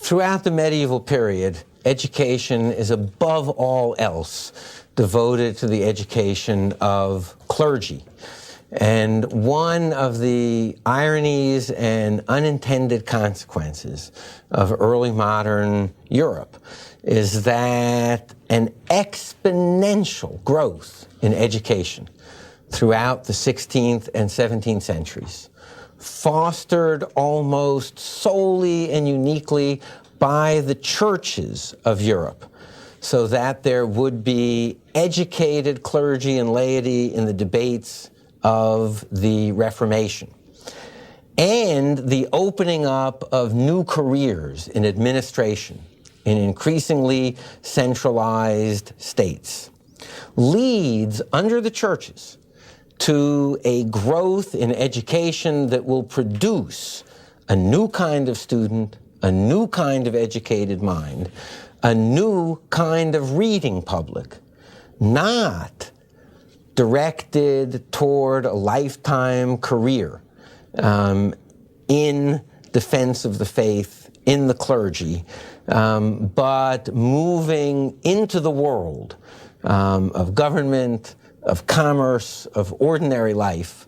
Throughout the medieval period, education is above all else devoted to the education of clergy. And one of the ironies and unintended consequences of early modern Europe is that an exponential growth in education throughout the 16th and 17th centuries, fostered almost solely and uniquely by the churches of Europe, so that there would be educated clergy and laity in the debates of the Reformation, and the opening up of new careers in administration in increasingly centralized states, leads under the churches to a growth in education that will produce a new kind of student, a new kind of educated mind, a new kind of reading public, not directed toward a lifetime career in defense of the faith, in the clergy, but moving into the world of government, of commerce, of ordinary life,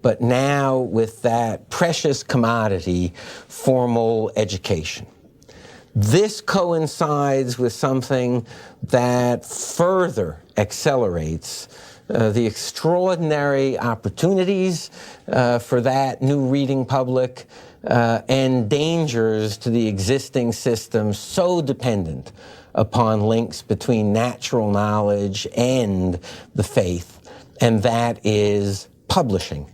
but now with that precious commodity, formal education. This coincides with something that further accelerates the extraordinary opportunities for that new reading public and dangers to the existing system so dependent upon links between natural knowledge and the faith, and that is publishing.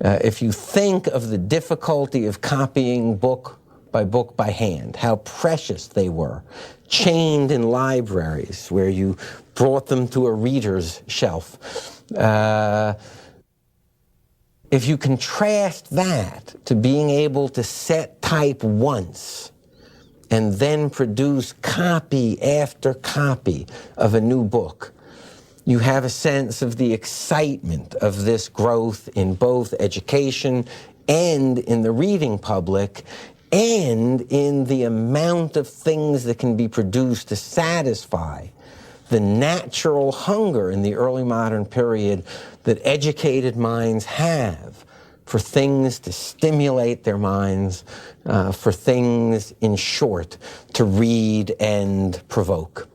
If you think of the difficulty of copying book by hand, how precious they were, chained in libraries where you brought them to a reader's shelf. If you contrast that to being able to set type once and then produce copy after copy of a new book, you have a sense of the excitement of this growth in both education and in the reading public, and in the amount of things that can be produced to satisfy the natural hunger in the early modern period that educated minds have for things to stimulate their minds, for things, in short, to read and provoke.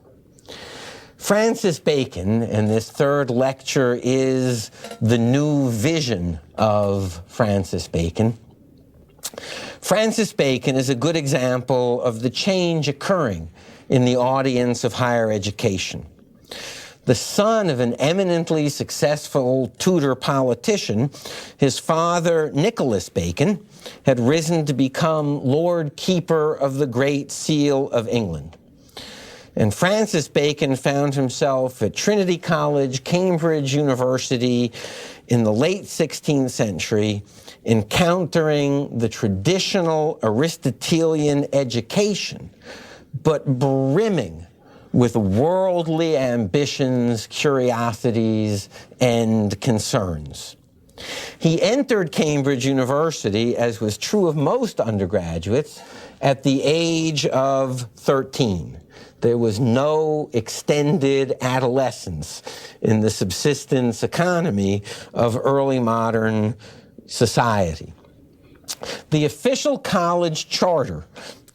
Francis Bacon, and this third lecture is the new vision of Francis Bacon. Francis Bacon is a good example of the change occurring in the audience of higher education. The son of an eminently successful Tudor politician, his father, Nicholas Bacon, had risen to become Lord Keeper of the Great Seal of England. And Francis Bacon found himself at Trinity College, Cambridge University in the late 16th century, encountering the traditional Aristotelian education, but brimming with worldly ambitions, curiosities, and concerns. He entered Cambridge University, as was true of most undergraduates, at the age of 13. There was no extended adolescence in the subsistence economy of early modern society. The official college charter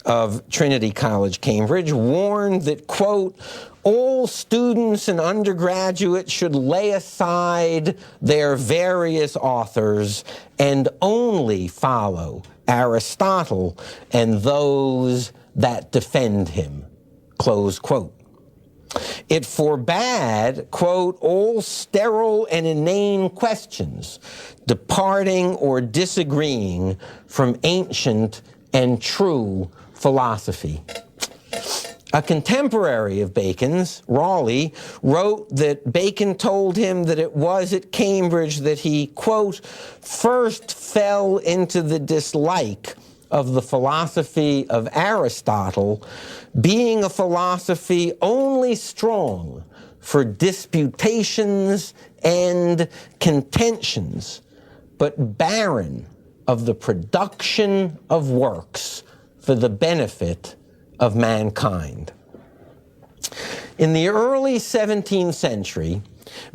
of Trinity College, Cambridge, warned that, quote, all students and undergraduates should lay aside their various authors and only follow Aristotle and those that defend him, close quote. It forbade, quote, all sterile and inane questions, departing or disagreeing from ancient and true philosophy. A contemporary of Bacon's, Raleigh, wrote that Bacon told him that it was at Cambridge that he, quote, first fell into the dislike of the philosophy of Aristotle, being a philosophy only strong for disputations and contentions, but barren of the production of works for the benefit of mankind. In the early 17th century,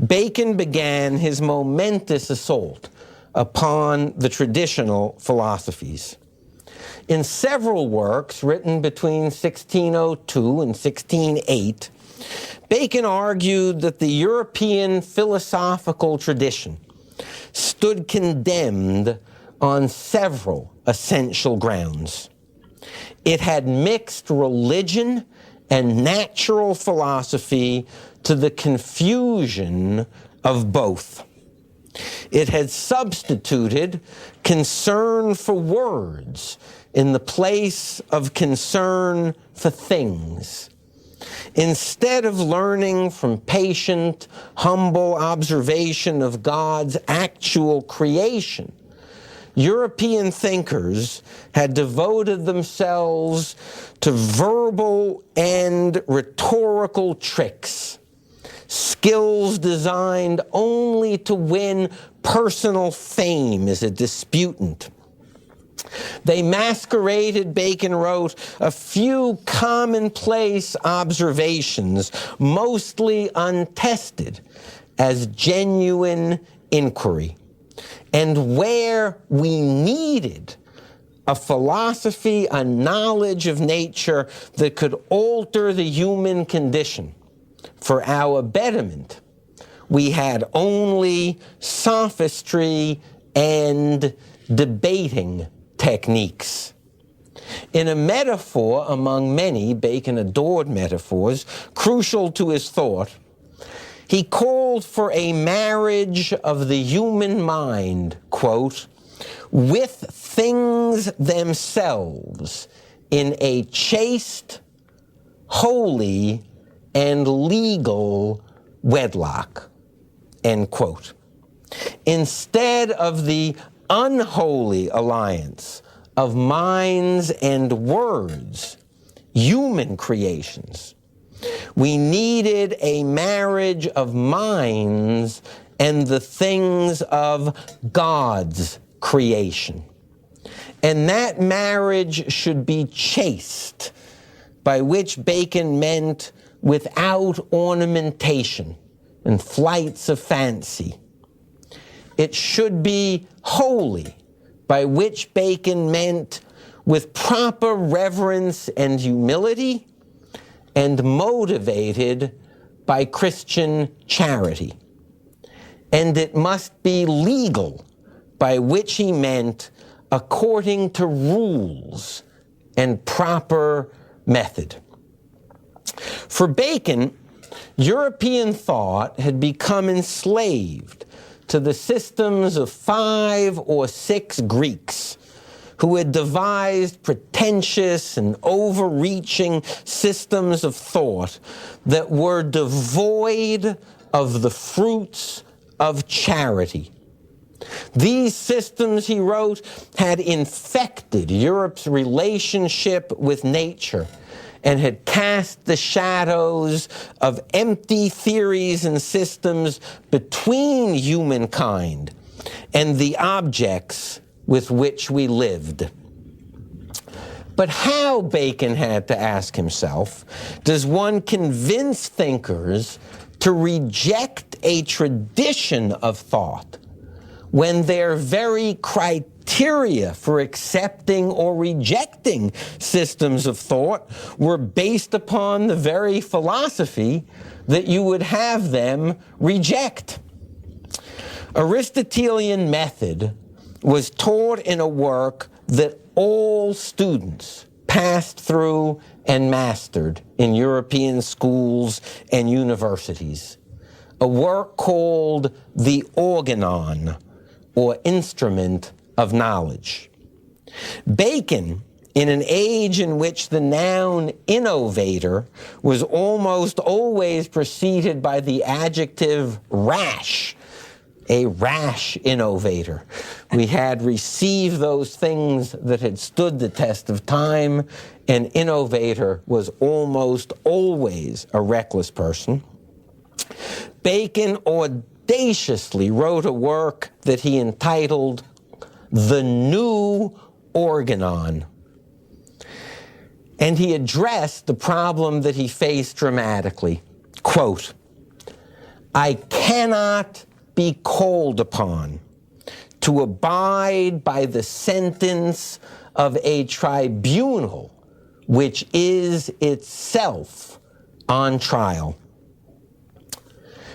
Bacon began his momentous assault upon the traditional philosophies. In several works written between 1602 and 1608, Bacon argued that the European philosophical tradition stood condemned on several essential grounds. It had mixed religion and natural philosophy to the confusion of both. It had substituted concern for words in the place of concern for things. Instead of learning from patient, humble observation of God's actual creation, European thinkers had devoted themselves to verbal and rhetorical tricks, skills designed only to win personal fame as a disputant. They masqueraded, Bacon wrote, a few commonplace observations, mostly untested, as genuine inquiry. And where we needed a philosophy, a knowledge of nature that could alter the human condition for our betterment, we had only sophistry and debating techniques. In a metaphor among many, Bacon adored metaphors, crucial to his thought, he called for a marriage of the human mind, quote, with things themselves in a chaste, holy, and legal wedlock, end quote. Instead of the unholy alliance of minds and words, human creations, we needed a marriage of minds and the things of God's creation. And that marriage should be chaste, by which Bacon meant without ornamentation and flights of fancy. It should be holy, by which Bacon meant with proper reverence and humility, and motivated by Christian charity. And it must be legal, by which he meant according to rules and proper method. For Bacon, European thought had become enslaved to the systems of 5 or 6 Greeks who had devised pretentious and overreaching systems of thought that were devoid of the fruits of charity. These systems, he wrote, had infected Europe's relationship with nature and had cast the shadows of empty theories and systems between humankind and the objects with which we lived. But how, Bacon had to ask himself, does one convince thinkers to reject a tradition of thought when their very criteria for accepting or rejecting systems of thought were based upon the very philosophy that you would have them reject? Aristotelian method was taught in a work that all students passed through and mastered in European schools and universities, a work called the organon, or instrument of knowledge. Bacon, in an age in which the noun innovator was almost always preceded by the adjective rash, a rash innovator. We had received those things that had stood the test of time. An innovator was almost always a reckless person. Bacon audaciously wrote a work that he entitled The New Organon. And he addressed the problem that he faced dramatically. Quote, "I cannot be called upon to abide by the sentence of a tribunal which is itself on trial."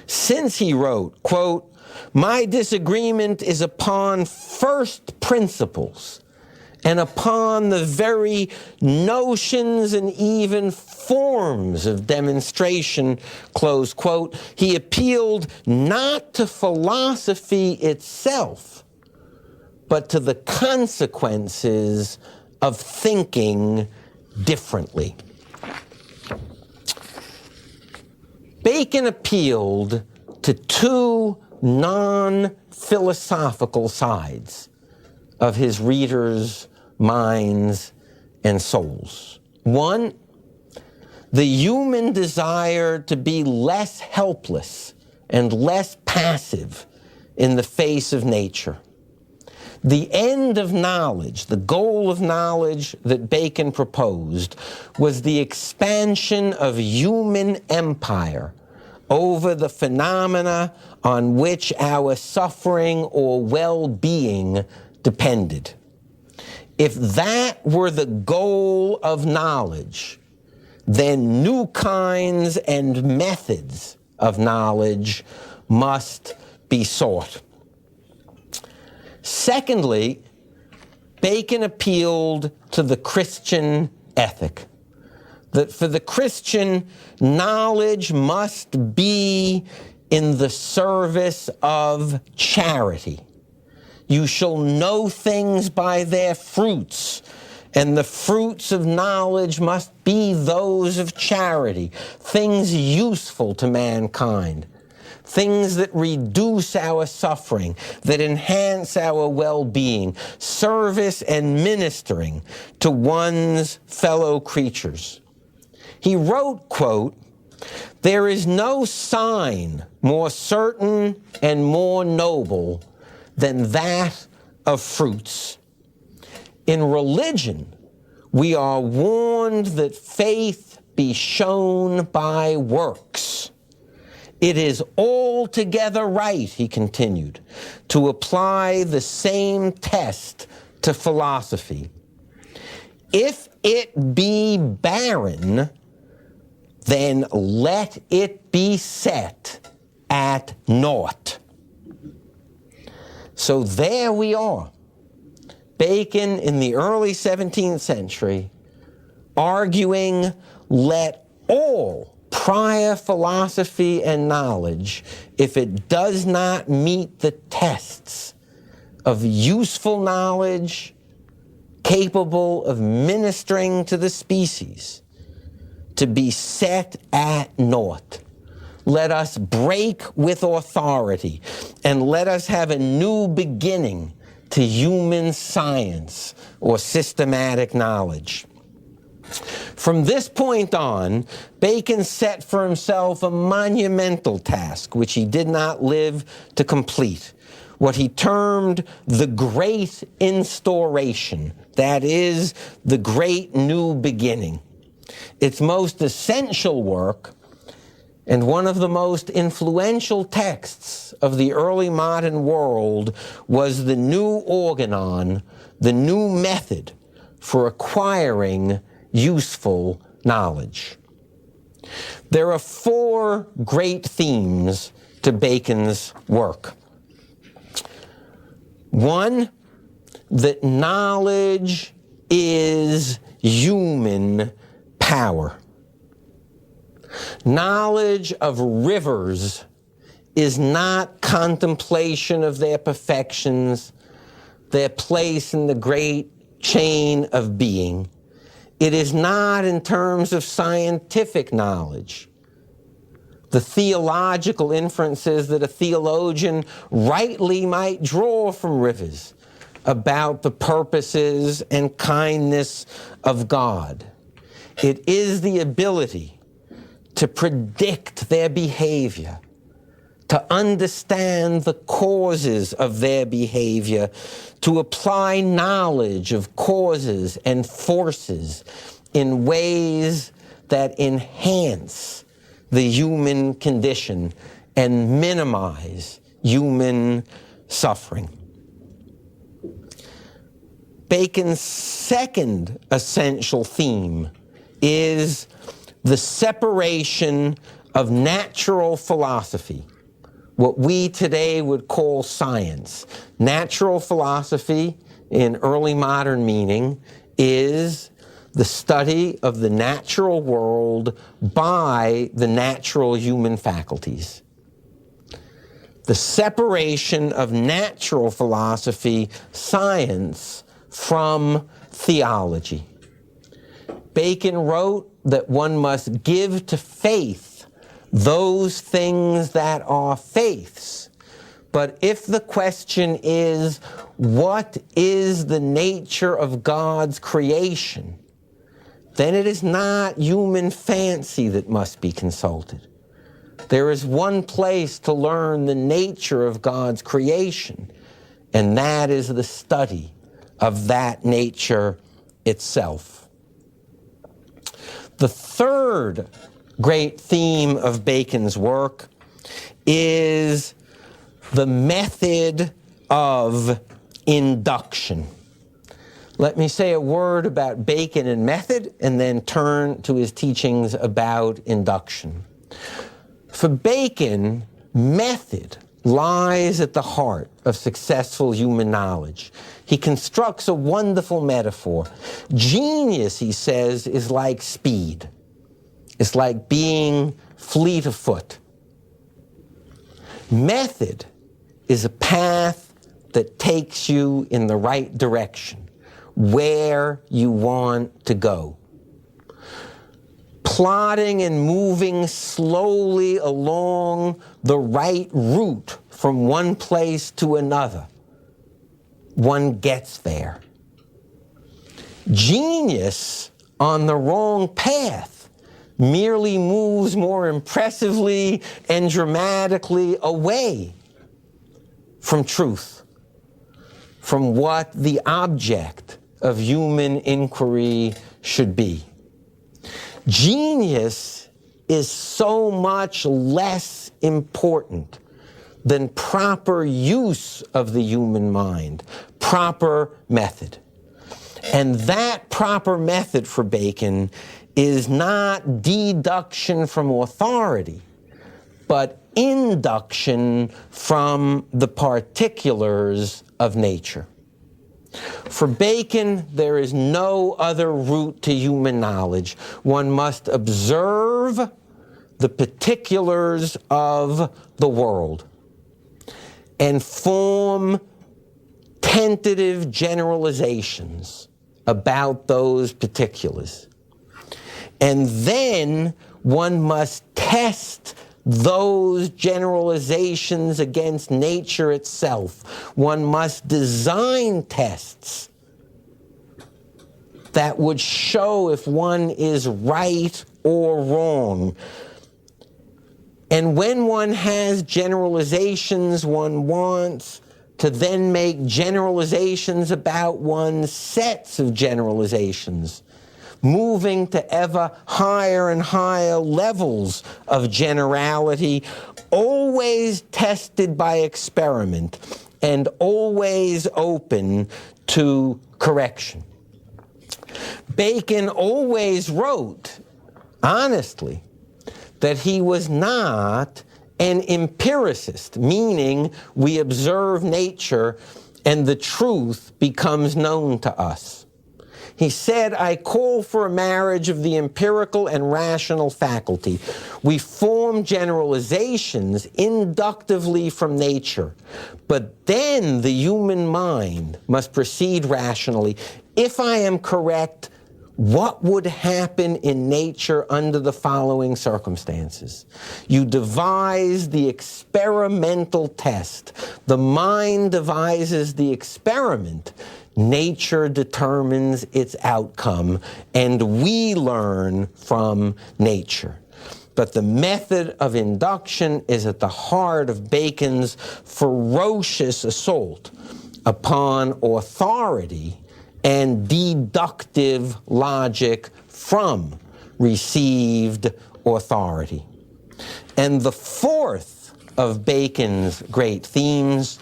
Since he wrote, quote, "My disagreement is upon first principles and upon the very notions and even forms of demonstration," close quote, he appealed not to philosophy itself, but to the consequences of thinking differently. Bacon appealed to two non-philosophical sides of his readers' minds and souls. One, the human desire to be less helpless and less passive in the face of nature. The end of knowledge, the goal of knowledge that Bacon proposed, was the expansion of human empire over the phenomena on which our suffering or well-being depended. If that were the goal of knowledge, then new kinds and methods of knowledge must be sought. Secondly, Bacon appealed to the Christian ethic, that for the Christian, knowledge must be in the service of charity. You shall know things by their fruits, and the fruits of knowledge must be those of charity, things useful to mankind, things that reduce our suffering, that enhance our well-being, service and ministering to one's fellow creatures. He wrote, quote, "There is no sign more certain and more noble than that of fruits. In religion, we are warned that faith be shown by works. It is altogether right," he continued, "to apply the same test to philosophy. If it be barren, then let it be set at naught." So there we are. Bacon in the early 17th century arguing, let all prior philosophy and knowledge, if it does not meet the tests of useful knowledge capable of ministering to the species, to be set at naught. Let us break with authority, and let us have a new beginning to human science or systematic knowledge. From this point on, Bacon set for himself a monumental task, which he did not live to complete, what he termed the Great Instauration, that is, the great new beginning. Its most essential work, and one of the most influential texts of the early modern world, was the new organon, the new method for acquiring useful knowledge. There are four great themes to Bacon's work. One, that knowledge is human power. Knowledge of rivers is not contemplation of their perfections, their place in the great chain of being. It is not in terms of scientific knowledge, the theological inferences that a theologian rightly might draw from rivers about the purposes and kindness of God. It is the ability to predict their behavior, to understand the causes of their behavior, to apply knowledge of causes and forces in ways that enhance the human condition and minimize human suffering. Bacon's second essential theme is the separation of natural philosophy, what we today would call science. Natural philosophy, in early modern meaning, is the study of the natural world by the natural human faculties. The separation of natural philosophy, science, from theology. Bacon wrote that one must give to faith those things that are faiths. But if the question is, what is the nature of God's creation? Then it is not human fancy that must be consulted. There is one place to learn the nature of God's creation, and that is the study of that nature itself. The third great theme of Bacon's work is the method of induction. Let me say a word about Bacon and method, and then turn to his teachings about induction. For Bacon, method lies at the heart of successful human knowledge. He constructs a wonderful metaphor. Genius, he says, is like speed. It's like being fleet of foot. Method is a path that takes you in the right direction, where you want to go. Plodding and moving slowly along the right route from one place to another, one gets there. Genius on the wrong path merely moves more impressively and dramatically away from truth, from what the object of human inquiry should be. Genius is so much less important than proper use of the human mind, proper method. And that proper method for Bacon is not deduction from authority, but induction from the particulars of nature. For Bacon, there is no other route to human knowledge. One must observe the particulars of the world and form tentative generalizations about those particulars. And then one must test those generalizations against nature itself. One must design tests that would show if one is right or wrong. And when one has generalizations, one wants to then make generalizations about one's sets of generalizations, moving to ever higher and higher levels of generality, always tested by experiment and always open to correction. Bacon always wrote, honestly, that he was not an empiricist, meaning we observe nature and the truth becomes known to us. He said, I call for a marriage of the empirical and rational faculty. We form generalizations inductively from nature, but then the human mind must proceed rationally. If I am correct, what would happen in nature under the following circumstances? You devise the experimental test. The mind devises the experiment. Nature determines its outcome, and we learn from nature. But the method of induction is at the heart of Bacon's ferocious assault upon authority and deductive logic from received authority. And the fourth of Bacon's great themes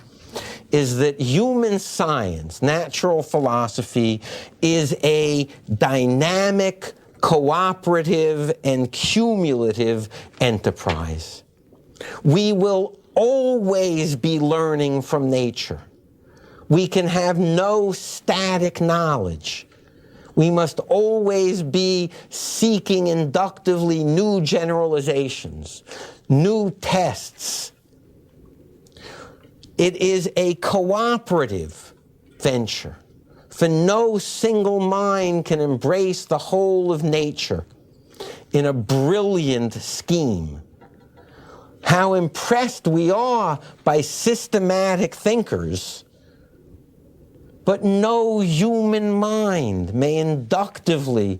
is that human science, natural philosophy, is a dynamic, cooperative, and cumulative enterprise. We will always be learning from nature. We can have no static knowledge. We must always be seeking inductively new generalizations, new tests. It is a cooperative venture, for no single mind can embrace the whole of nature in a brilliant scheme. How impressed we are by systematic thinkers, but no human mind may inductively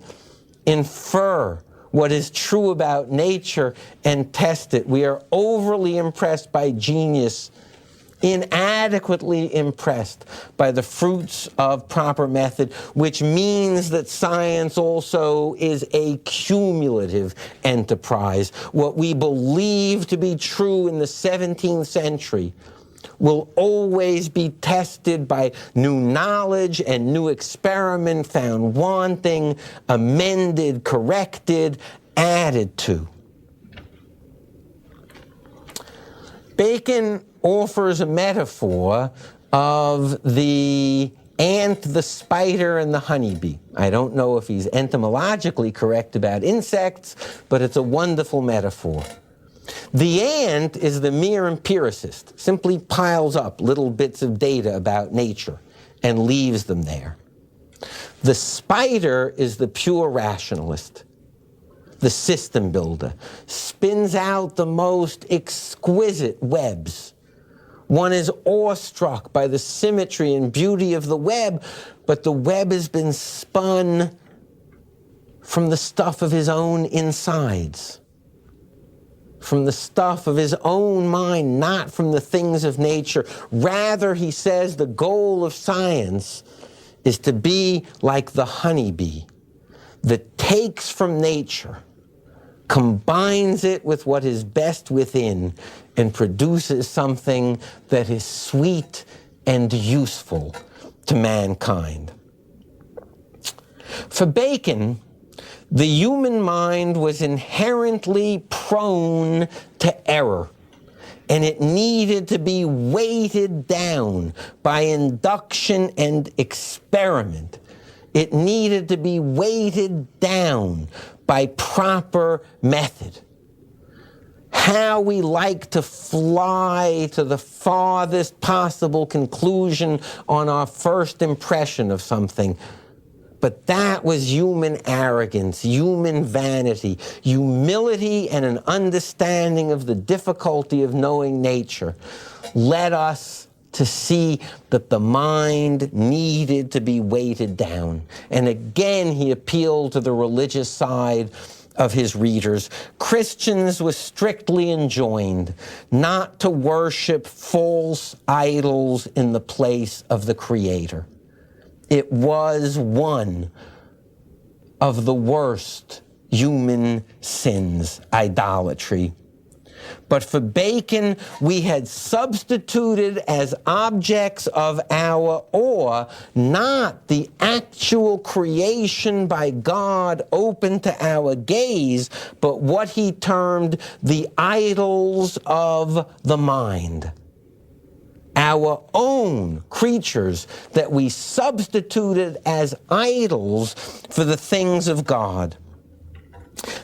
infer what is true about nature and test it. We are overly impressed by genius, inadequately impressed by the fruits of proper method, which means that science also is a cumulative enterprise. What we believe to be true in the 17th century will always be tested by new knowledge and new experiment found wanting, amended, corrected, added to. Bacon offers a metaphor of the ant, the spider, and the honeybee. I don't know if he's entomologically correct about insects, but it's a wonderful metaphor. The ant is the mere empiricist, simply piles up little bits of data about nature and leaves them there. The spider is the pure rationalist, the system builder, spins out the most exquisite webs. One is awestruck by the symmetry and beauty of the web, but the web has been spun from the stuff of his own insides, from the stuff of his own mind, not from the things of nature. Rather, he says, the goal of science is to be like the honeybee that takes from nature, combines it with what is best within, and produces something that is sweet and useful to mankind. For Bacon, the human mind was inherently prone to error, and it needed to be weighted down by induction and experiment. It needed to be weighted down by proper method. How we like to fly to the farthest possible conclusion on our first impression of something. But that was human arrogance, human vanity, humility, and an understanding of the difficulty of knowing nature led us to see that the mind needed to be weighted down. And again, he appealed to the religious side of his readers. Christians were strictly enjoined not to worship false idols in the place of the Creator. It was one of the worst human sins, idolatry. But for Bacon, we had substituted as objects of our awe not the actual creation by God open to our gaze, but what he termed the idols of the mind. Our own creatures that we substituted as idols for the things of God.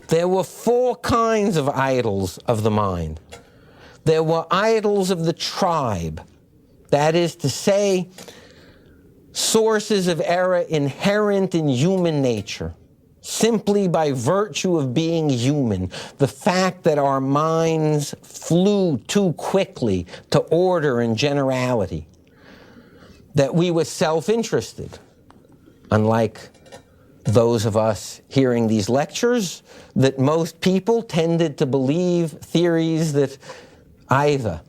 There were four kinds of idols of the mind. There were idols of the tribe, that is to say, sources of error inherent in human nature, simply by virtue of being human, the fact that our minds flew too quickly to order and generality, that we were self-interested, unlike those of us hearing these lectures, that most people tended to believe theories that either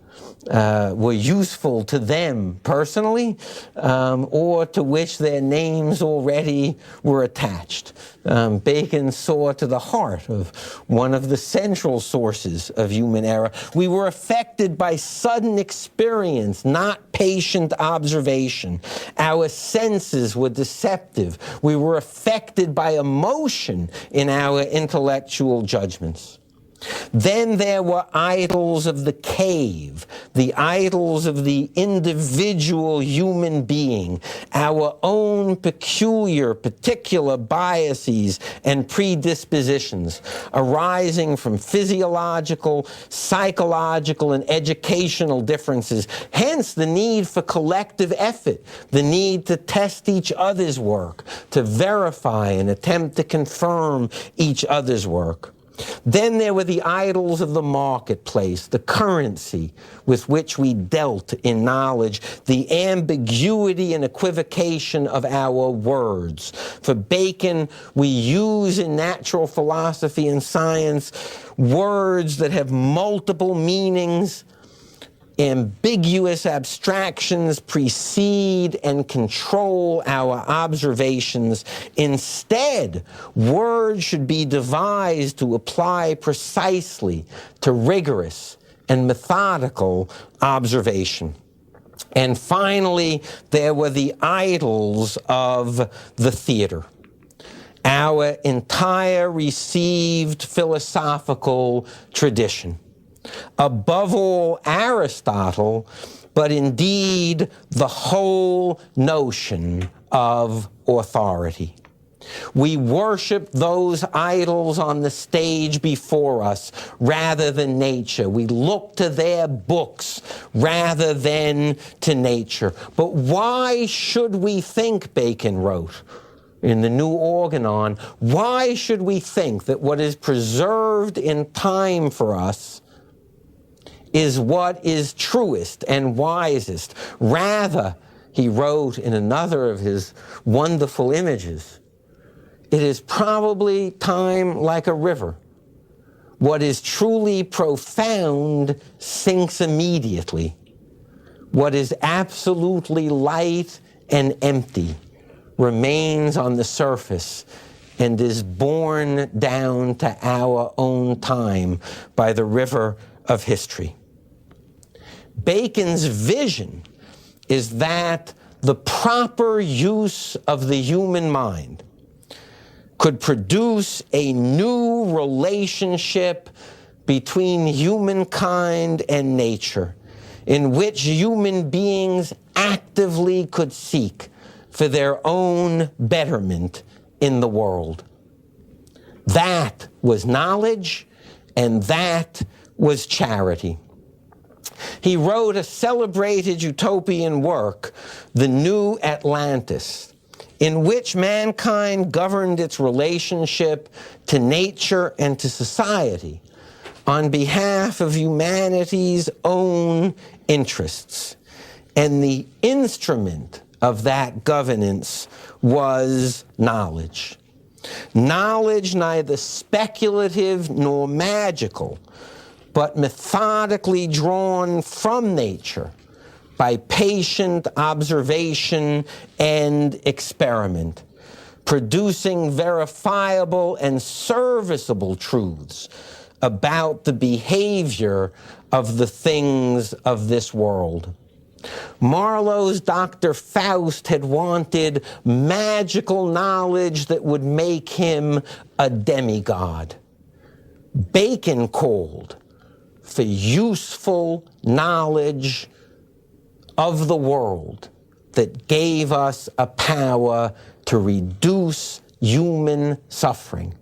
were useful to them personally, or to which their names already were attached. Bacon saw to the heart of one of the central sources of human error. We were affected by sudden experience, not patient observation. Our senses were deceptive. We were affected by emotion in our intellectual judgments. Then there were idols of the cave, the idols of the individual human being, our own peculiar, particular biases and predispositions arising from physiological, psychological, and educational differences. Hence the need for collective effort, the need to test each other's work, to verify and attempt to confirm each other's work. Then there were the idols of the marketplace, the currency with which we dealt in knowledge, the ambiguity and equivocation of our words. For Bacon, we use in natural philosophy and science words that have multiple meanings. Ambiguous abstractions precede and control our observations. Instead, words should be devised to apply precisely to rigorous and methodical observation. And finally, there were the idols of the theater. Our entire received philosophical tradition. Above all, Aristotle, but indeed the whole notion of authority. We worship those idols on the stage before us rather than nature. We look to their books rather than to nature. But why should we think, Bacon wrote in the New Organon, why should we think that what is preserved in time for us is what is truest and wisest? Rather, he wrote in another of his wonderful images, it is probably time like a river. What is truly profound sinks immediately. What is absolutely light and empty remains on the surface and is borne down to our own time by the river of history. Bacon's vision is that the proper use of the human mind could produce a new relationship between humankind and nature, in which human beings actively could seek for their own betterment in the world. That was knowledge, and that was charity. He wrote a celebrated utopian work, The New Atlantis, in which mankind governed its relationship to nature and to society on behalf of humanity's own interests. And the instrument of that governance was knowledge. Knowledge neither speculative nor magical, but methodically drawn from nature by patient observation and experiment, producing verifiable and serviceable truths about the behavior of the things of this world. Marlowe's Dr. Faust had wanted magical knowledge that would make him a demigod. Bacon called for useful knowledge of the world that gave us a power to reduce human suffering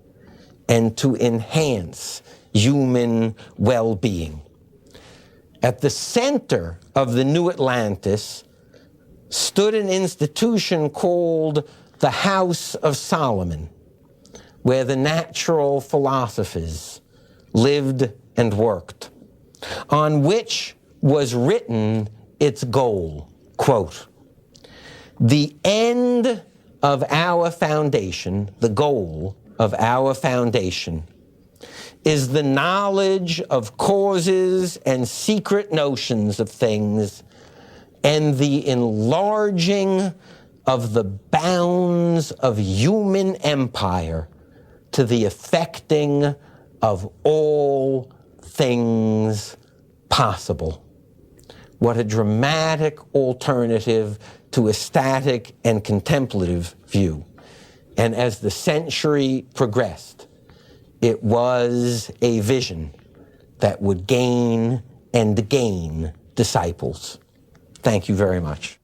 and to enhance human well-being. At the center of the New Atlantis stood an institution called the House of Solomon, where the natural philosophers lived and worked, on which was written its goal, quote, "The end of our foundation, the goal of our foundation, is the knowledge of causes and secret notions of things, and the enlarging of the bounds of human empire to the effecting of all things possible. What a dramatic alternative to a static and contemplative view. And as the century progressed, it was a vision that would gain and gain disciples. Thank you very much.